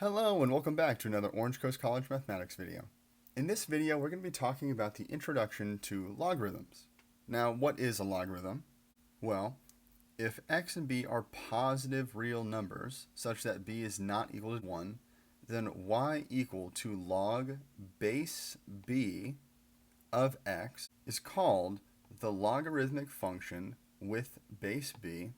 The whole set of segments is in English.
Hello and welcome back to another Orange Coast College Mathematics video. In this video we're going to be talking about the introduction to logarithms. Now what is a logarithm? Well, if x and b are positive real numbers such that b is not equal to 1, then y equal to log base b of x is called the logarithmic function with base b,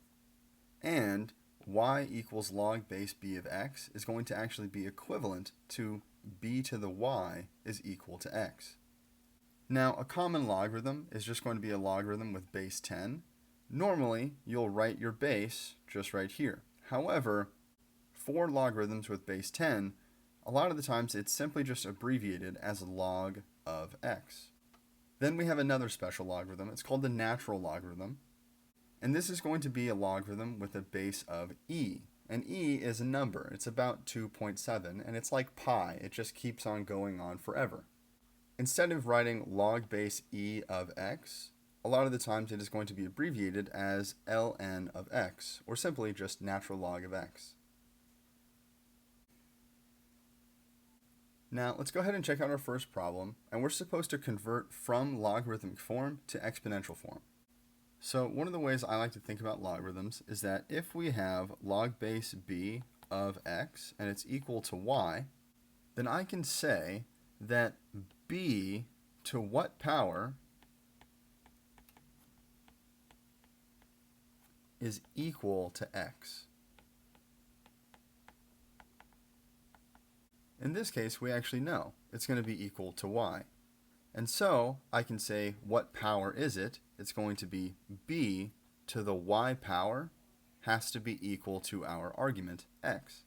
and y equals log base b of x is going to actually be equivalent to b to the y is equal to x. Now, a common logarithm is just going to be a logarithm with base 10. Normally, you'll write your base just right here. However, for logarithms with base 10, a lot of the times it's simply just abbreviated as log of x. Then we have another special logarithm. It's called the natural logarithm. And this is going to be a logarithm with a base of e. And e is a number. It's about 2.7, and it's like pi. It just keeps on going on forever. Instead of writing log base e of x, a lot of the times it is going to be abbreviated as ln of x, or simply just natural log of x. Now, let's go ahead and check out our first problem, and we're supposed to convert from logarithmic form to exponential form. So one of the ways I like to think about logarithms is that if we have log base b of x and it's equal to y, then I can say that b to what power is equal to x. In this case, we actually know it's going to be equal to y. And so I can say, what power is it? It's going to be b to the y power has to be equal to our argument, x.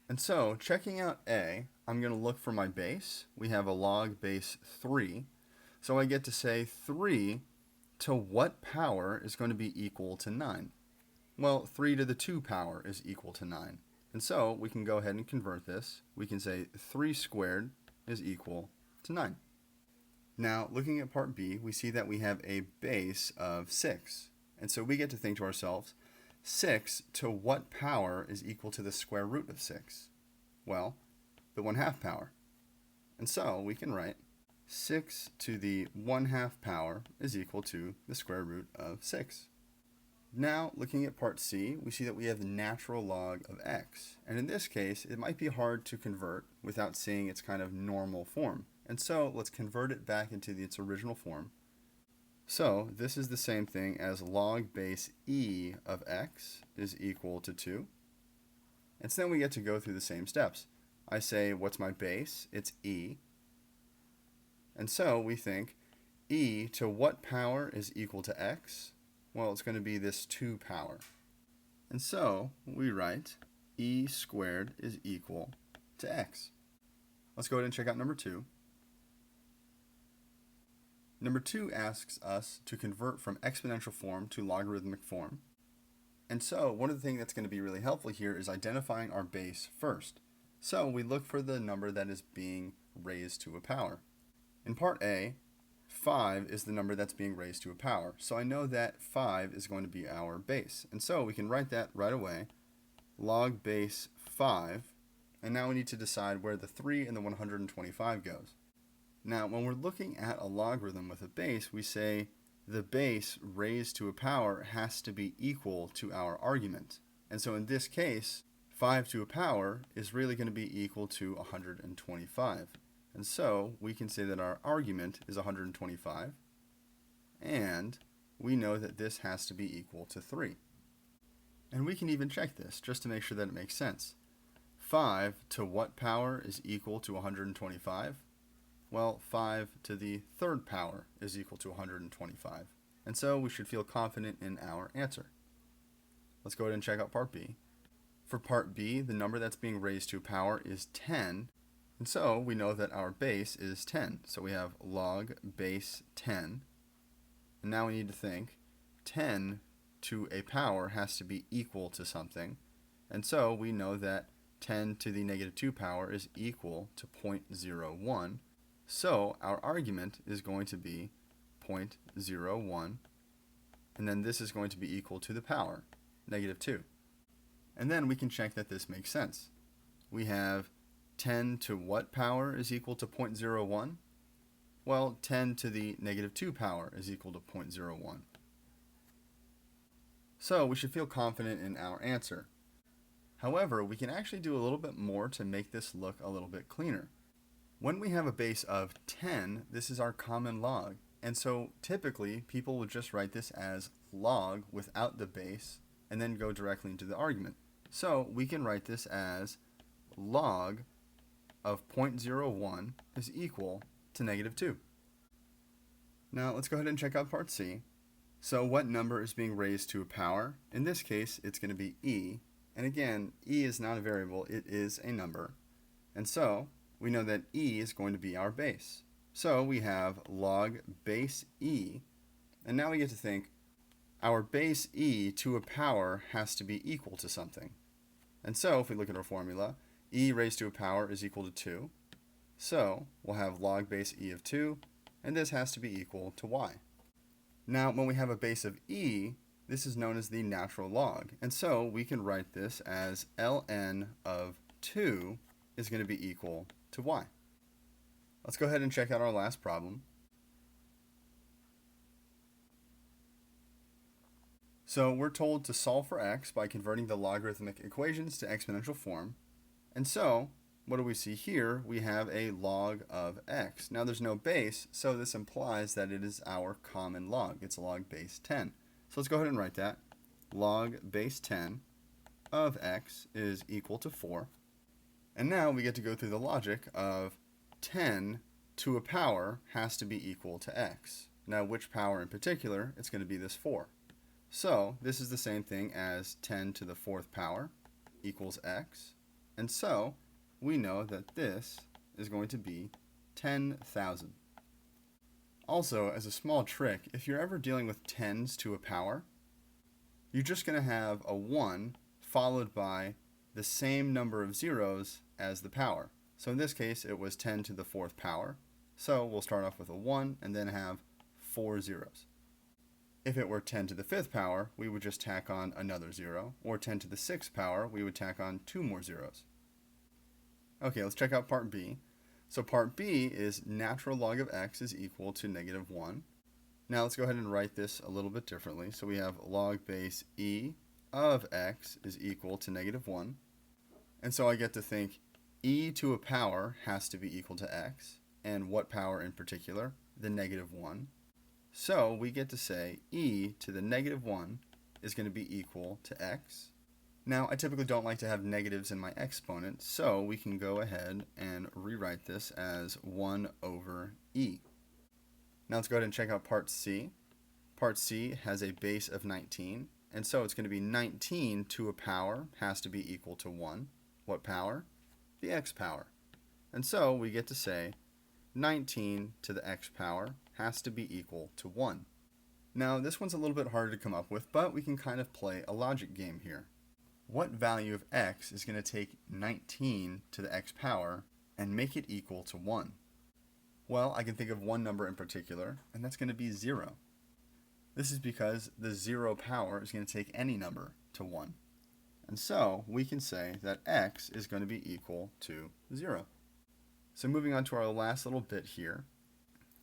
And so, checking out a, I'm going to look for my base. We have a log base 3. So I get to say 3 to what power is going to be equal to 9? Well, 3 to the 2 power is equal to 9. And so we can go ahead and convert this. We can say 3 squared is equal to 9. Now, looking at part B, we see that we have a base of 6. And so we get to think to ourselves, 6 to what power is equal to the square root of 6? Well, the 1/2 power. And so we can write 6 to the 1/2 power is equal to the square root of 6. Now, looking at part C, we see that we have the natural log of x. And in this case, it might be hard to convert without seeing its kind of normal form. And so, let's convert it back into its original form. So, this is the same thing as log base e of x is equal to 2. And so then we get to go through the same steps. I say, what's my base? It's e. And so, we think e to what power is equal to x? Well, it's going to be this 2 power. And so we write e squared is equal to x. Let's go ahead and check out number 2. Number 2 asks us to convert from exponential form to logarithmic form. And so one of the things that's going to be really helpful here is identifying our base first. So we look for the number that is being raised to a power. In part A, 5 is the number that's being raised to a power. So I know that 5 is going to be our base. And so we can write that right away. Log base 5. And now we need to decide where the 3 and the 125 goes. Now, when we're looking at a logarithm with a base, we say the base raised to a power has to be equal to our argument. And so in this case, 5 to a power is really going to be equal to 125. And so we can say that our argument is 125, and we know that this has to be equal to 3. And we can even check this just to make sure that it makes sense. 5 to what power is equal to 125? Well, 5 to the 3rd power is equal to 125. And so we should feel confident in our answer. Let's go ahead and check out part B. For part B, the number that's being raised to a power is 10. And so we know that our base is 10. So we have log base 10. And now we need to think 10 to a power has to be equal to something. And so we know that 10 to the negative 2 power is equal to 0.01. So our argument is going to be 0.01 and then this is going to be equal to the power, negative 2. And then we can check that this makes sense. We have 10 to what power is equal to 0.01? Well, 10 to the negative 2 power is equal to 0.01. So we should feel confident in our answer. However, we can actually do a little bit more to make this look a little bit cleaner. When we have a base of 10, this is our common log. And so typically people would just write this as log without the base and then go directly into the argument. So we can write this as log of 0.01 is equal to negative 2. Now let's go ahead and check out part C. So what number is being raised to a power? In this case, it's going to be e. And again, e is not a variable, it is a number. And so we know that e is going to be our base. So we have log base e. And now we get to think, our base e to a power has to be equal to something. And so if we look at our formula, e raised to a power is equal to 2. So we'll have log base e of 2, and this has to be equal to y. Now when we have a base of e, this is known as the natural log. And so we can write this as ln of 2 is going to be equal to y. Let's go ahead and check out our last problem. So we're told to solve for x by converting the logarithmic equations to exponential form. And so what do we see here? We have a log of x. Now there's no base, so this implies that it is our common log. It's log base 10. So let's go ahead and write that. Log base 10 of x is equal to 4. And now we get to go through the logic of 10 to a power has to be equal to x. Now which power in particular? It's going to be this 4. So this is the same thing as 10 to the 4th power equals x. And so we know that this is going to be 10,000. Also, as a small trick, if you're ever dealing with tens to a power, you're just going to have a 1 followed by the same number of zeros as the power. So in this case, it was 10 to the 4th power. So we'll start off with a 1 and then have 4 zeros. If it were 10 to the 5th power, we would just tack on another 0, or 10 to the 6th power, we would tack on 2 more zeros. Okay, let's check out part B. So part B is natural log of x is equal to negative 1. Now let's go ahead and write this a little bit differently. So we have log base e of x is equal to negative 1. And so I get to think e to a power has to be equal to x. And what power in particular? The negative 1. So we get to say e to the negative 1 is going to be equal to x. Now, I typically don't like to have negatives in my exponent, so we can go ahead and rewrite this as 1 over e. Now let's go ahead and check out part C. Part C has a base of 19, and so it's going to be 19 to a power has to be equal to 1. What power? The x power. And so we get to say 19 to the x power has to be equal to 1. Now this one's a little bit harder to come up with, but we can kind of play a logic game here. What value of x is going to take 19 to the x power and make it equal to 1? Well, I can think of one number in particular, and that's going to be 0. This is because the 0 power is going to take any number to 1. And so we can say that x is going to be equal to 0. So moving on to our last little bit here,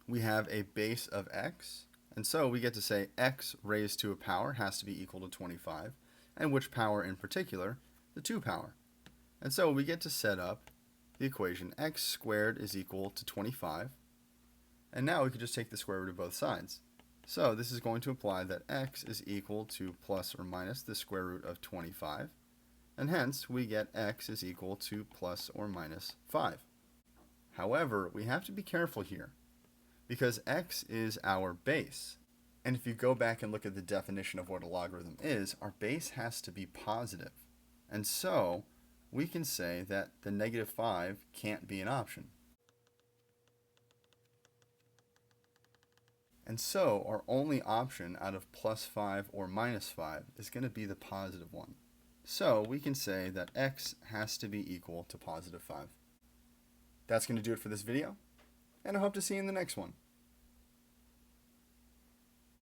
we have a base of x, and so we get to say x raised to a power has to be equal to 25. And which power in particular? The 2 power. And so we get to set up the equation x squared is equal to 25. And now we can just take the square root of both sides. So this is going to imply that x is equal to plus or minus the square root of 25. And hence we get x is equal to plus or minus 5. However, we have to be careful here because x is our base. And if you go back and look at the definition of what a logarithm is, our base has to be positive. And so we can say that the negative 5 can't be an option. And so our only option out of plus 5 or minus 5 is going to be the positive one. So we can say that x has to be equal to positive 5. That's going to do it for this video, and I hope to see you in the next one.